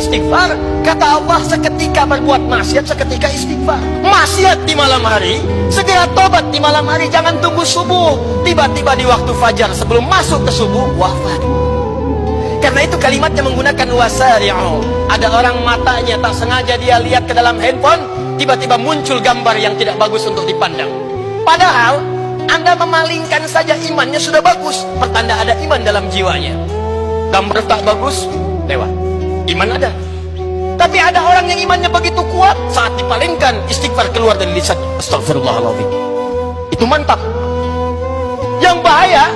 istighfar. Kata Allah, seketika berbuat maksiat, seketika istighfar. Maksiat di malam hari, segera tobat di malam hari, jangan tunggu subuh. Tiba-tiba di waktu fajar sebelum masuk ke subuh, wafat. Karena itu kalimatnya menggunakan wasari'u. Ada orang matanya tak sengaja dia lihat ke dalam handphone, tiba-tiba muncul gambar yang tidak bagus untuk dipandang. Padahal Anda memalingkan saja, imannya sudah bagus, pertanda ada iman dalam jiwanya. Gambar tak bagus, lewat, iman ada. Tapi ada orang yang imannya begitu kuat, saat dipalingkan, istighfar keluar dari lisan, astagfirullahaladzim. Itu mantap. Yang bahaya,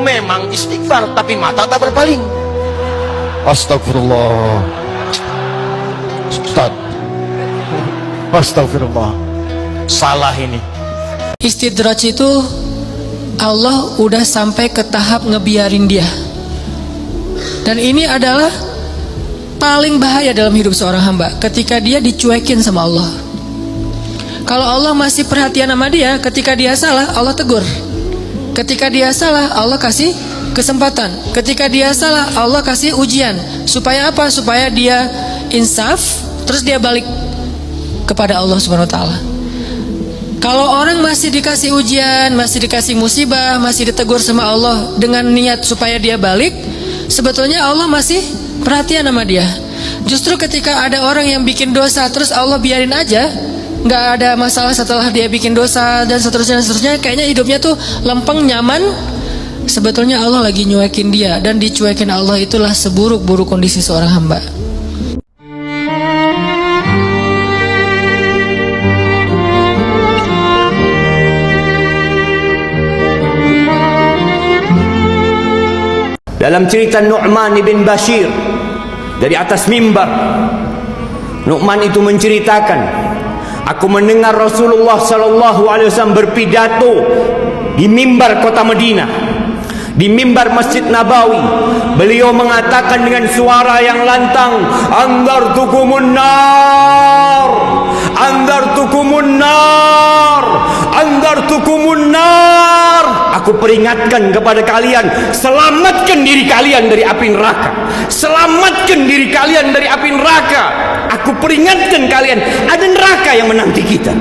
memang istighfar, tapi mata tak berpaling. Astagfirullah. Ustaz, astagfirullah, salah ini. Istidraj itu Allah udah sampai ke tahap ngebiarin dia. Dan ini adalah paling bahaya dalam hidup seorang hamba, ketika dia dicuekin sama Allah. Kalau Allah masih perhatian sama dia, ketika dia salah Allah tegur. Ketika dia salah Allah kasih kesempatan. Ketika dia salah Allah kasih ujian. Supaya apa? Supaya dia insaf, terus dia balik kepada Allah Subhanahu wa taala. Kalau orang masih dikasih ujian, masih dikasih musibah, masih ditegur sama Allah dengan niat supaya dia balik, sebetulnya Allah masih perhatian sama dia. Justru ketika ada orang yang bikin dosa terus Allah biarin aja, nggak ada masalah setelah dia bikin dosa dan seterusnya, kayaknya hidupnya tuh lempeng, nyaman. Sebetulnya Allah lagi nyuekin dia, dan dicuekin Allah itulah seburuk-buruk kondisi seorang hamba. Dalam cerita Nu'man bin Bashir dari atas mimbar, Nu'man itu menceritakan, aku mendengar Rasulullah sallallahu alaihi wasallam berpidato di mimbar kota Madinah, di mimbar Masjid Nabawi. Beliau mengatakan dengan suara yang lantang, andartukumun nar, andartukumun nar, andartukumun nar. Aku peringatkan kepada kalian, selamatkan diri kalian dari api neraka. Selamatkan diri kalian dari api neraka. Aku peringatkan kalian, ada neraka yang menanti kita.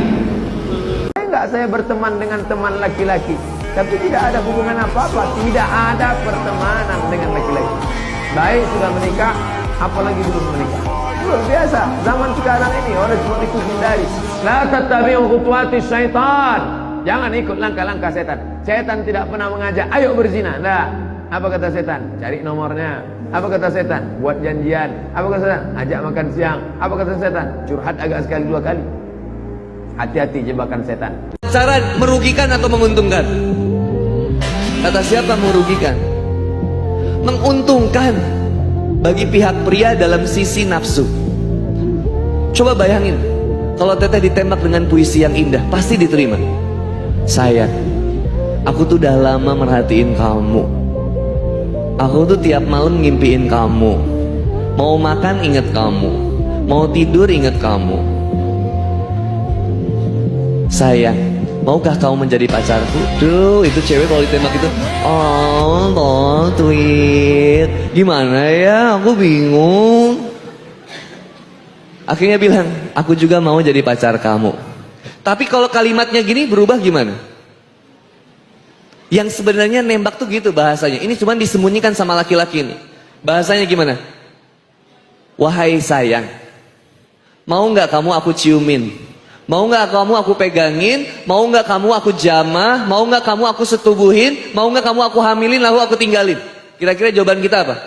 Enggak saya berteman dengan teman laki-laki, tapi tidak ada hubungan apa-apa, tidak ada pertemanan dengan laki-laki. Baik sudah menikah, apalagi belum menikah. Luar biasa, zaman sekarang ini orang cuma ikut hindari. La tattabi'u khutuwatis syaitan. Jangan ikut langkah-langkah setan. Setan tidak pernah mengajak, ayo berzina. Nah, apa kata setan? Cari nomornya. Apa kata setan? Buat janjian. Apa kata setan? Ajak makan siang. Apa kata setan? Curhat agak sekali dua kali. Hati-hati jebakan setan. Cara merugikan atau menguntungkan? Kata siapa merugikan? Menguntungkan bagi pihak pria dalam sisi nafsu. Coba bayangin, kalau teteh ditembak dengan puisi yang indah, pasti diterima. Sayang, aku tuh udah lama merhatiin kamu. Aku tuh tiap malam ngimpiin kamu. Mau makan inget kamu, mau tidur inget kamu. Sayang, maukah kamu menjadi pacarku? Duh, itu cewek kalau ditembak itu, oh, tweet. Gimana ya, aku bingung. Akhirnya bilang, aku juga mau jadi pacar kamu. Tapi kalau kalimatnya gini berubah gimana? Yang sebenarnya nembak tuh gitu bahasanya. Ini cuma disembunyikan sama laki-laki ini. Bahasanya gimana? Wahai sayang, mau nggak kamu aku ciumin? Mau nggak kamu aku pegangin? Mau nggak kamu aku jamah? Mau nggak kamu aku setubuhin? Mau nggak kamu aku hamilin lalu aku tinggalin? Kira-kira jawaban kita apa?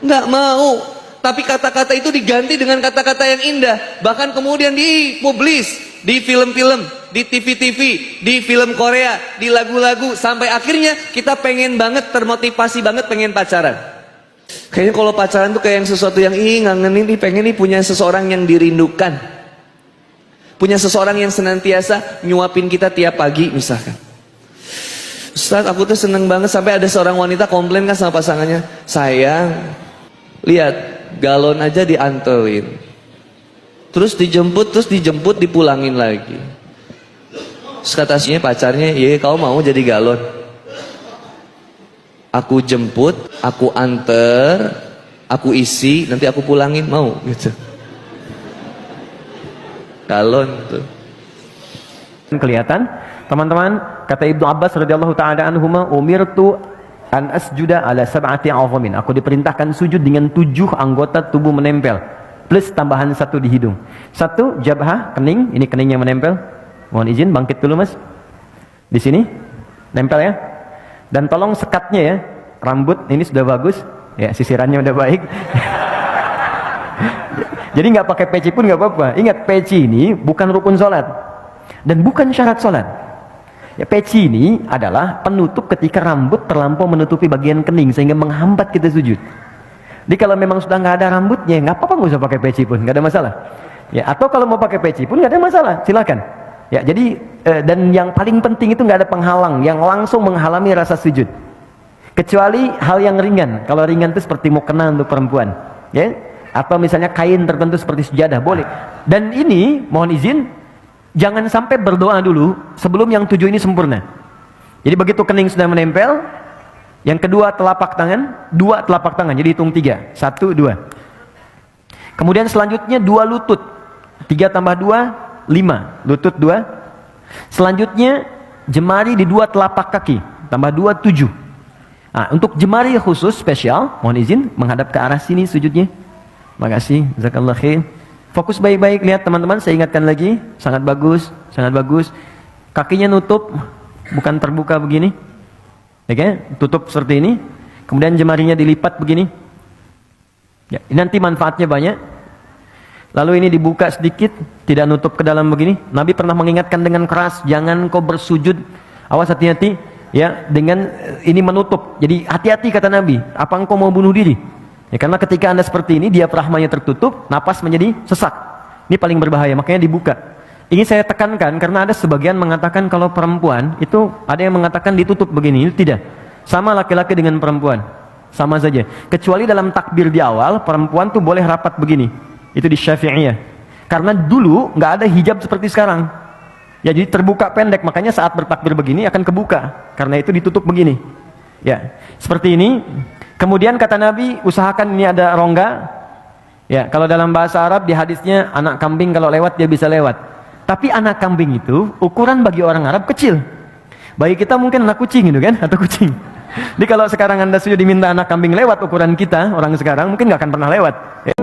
Nggak mau. Tapi kata-kata itu diganti dengan kata-kata yang indah. Bahkan kemudian dipublis di film-film, di TV-TV, di film Korea, di lagu-lagu. Sampai akhirnya kita pengen banget, termotivasi banget pengen pacaran. Kayaknya kalau pacaran tuh kayak yang sesuatu yang ngangenin, pengen nih punya seseorang yang dirindukan. Punya seseorang yang senantiasa nyuapin kita tiap pagi misalkan. Ustaz, aku tuh seneng banget sampai ada seorang wanita komplain kan sama pasangannya. Sayang, lihat, galon aja dianterin, terus dijemput dipulangin lagi. Terus katanya pacarnya, iya kau mau jadi galon? Aku jemput, aku anter, aku isi, nanti aku pulangin, mau gitu. Kalon tuh. Kelihatan, teman-teman, kata Ibnu Abbas radhiyallahu taala anhuma, umirtu an asjuda ala sab'ati azamin. Aku diperintahkan sujud dengan 7 anggota tubuh menempel, plus tambahan 1 di hidung. 1 jabhah, kening, ini kening yang menempel. Mohon izin bangkit dulu Mas. Di sini nempel ya. Dan tolong sekatnya ya. Rambut ini sudah bagus, ya sisirannya udah baik. Jadi nggak pakai peci pun nggak apa-apa. Ingat, peci ini bukan rukun sholat dan bukan syarat sholat. Ya, peci ini adalah penutup ketika rambut terlampau menutupi bagian kening sehingga menghambat kita sujud. Jadi kalau memang sudah nggak ada rambutnya, nggak apa-apa, nggak usah pakai peci pun, nggak ada masalah. Ya, atau kalau mau pakai peci pun nggak ada masalah, silakan. Ya, jadi dan yang paling penting itu nggak ada penghalang yang langsung menghalangi rasa sujud. Kecuali hal yang ringan. Kalau ringan itu seperti mukena untuk perempuan, ya. Atau misalnya kain tertentu seperti sejadah, boleh. Dan ini mohon izin, jangan sampai berdoa dulu sebelum yang 7 ini sempurna. Jadi begitu kening sudah menempel, yang kedua telapak tangan, 2 telapak tangan, jadi hitung 3, 1, 2. Kemudian selanjutnya 2 lutut, 3 tambah 2, 5, lutut 2. Selanjutnya jemari di 2 telapak kaki, tambah 2, 7. Nah, untuk jemari khusus spesial, mohon izin menghadap ke arah sini sujudnya. Makasih, jazakallah khair. Fokus baik-baik, lihat teman-teman, saya ingatkan lagi, sangat bagus, sangat bagus. Kakinya nutup, bukan terbuka begini. Oke, tutup seperti ini. Kemudian jemarinya dilipat begini. Ya, ini nanti manfaatnya banyak. Lalu ini dibuka sedikit, tidak nutup ke dalam begini. Nabi pernah mengingatkan dengan keras, jangan kau bersujud, awas hati-hati, ya, dengan ini menutup. Jadi hati-hati kata Nabi, apa engkau mau bunuh diri? Ya, karena ketika anda seperti ini, diafragmanya tertutup, napas menjadi sesak. Ini paling berbahaya, makanya dibuka. Ini saya tekankan karena ada sebagian mengatakan kalau perempuan itu ada yang mengatakan ditutup begini, itu tidak. Sama laki-laki dengan perempuan, sama saja. Kecuali dalam takbir di awal, perempuan tuh boleh rapat begini. Itu di Syafi'iyah. Karena dulu nggak ada hijab seperti sekarang. Ya, jadi terbuka pendek, makanya saat bertakbir begini akan kebuka. Karena itu ditutup begini. Ya, seperti ini. Kemudian kata Nabi, usahakan ini ada rongga. Ya, kalau dalam bahasa Arab di hadisnya anak kambing kalau lewat dia bisa lewat. Tapi anak kambing itu ukuran bagi orang Arab kecil. Bagi kita mungkin anak kucing gitu kan, atau kucing. Jadi kalau sekarang anda sudah diminta anak kambing lewat ukuran kita, orang sekarang mungkin nggak akan pernah lewat. Ya.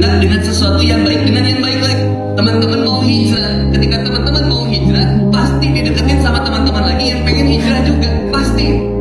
Dengan sesuatu yang baik dengan yang baik lagi. Teman-teman mau hijrah, ketika teman-teman mau hijrah pasti dideketin sama teman-teman lagi yang pengen hijrah juga, pasti.